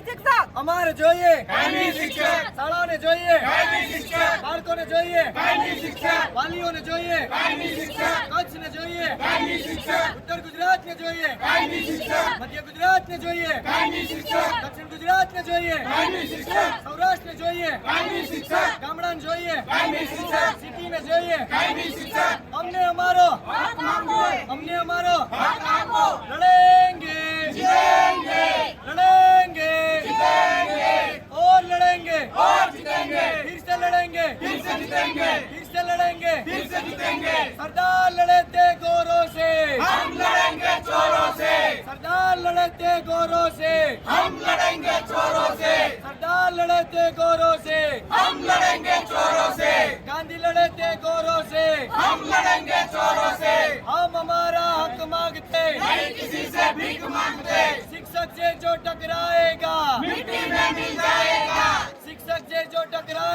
કાયમી શિક્ષક અમારે જોઈએ કાયમી શિક્ષક, શાળાઓને જોઈએ કાયમી શિક્ષક, બાળકોને જોઈએ કાયમી શિક્ષક, વાલીઓને જોઈએ કાયમી શિક્ષક, કચ્છને જોઈએ કાયમી શિક્ષક, ઉત્તર ગુજરાતને જોઈએ કાયમી શિક્ષક, મધ્ય ગુજરાતને જોઈએ કાયમી શિક્ષક, દક્ષિણ ગુજરાતને જોઈએ કાયમી શિક્ષક, સૌરાષ્ટ્રને જોઈએ કાયમી શિક્ષક, ગામડાને જોઈએ કાયમી શિક્ષક, સિટીને જોઈએ કાયમી શિક્ષક, અમને અમારો હક માંગો અમને અમારો હક માંગો, लड़ेंगे जीतेंगे, लड़ेंगे जीतेंगे, और लड़ेंगे और जीतेंगे, फिर से लड़ेंगे फिर से जीतेंगे, फिर से लड़ेंगे फिर से जीतेंगे, सरदार लड़े थे गौरव से हम लड़ेंगे चोरों से, सरदार लड़े थे गौरव से हम लड़ेंगे चोरों से, सरदार लड़े थे गौरव से हम लड़ेंगे चोरों से, गांधी लड़े थे गौरव से हम लड़ेंगे चोरों से, हम हमारा हक मांगते नहीं किसी से भीख मांगते, शिक्षक से जो टकराएगा मिट्टी में मिल जाएगा, शिक्षक से जो टकराएगा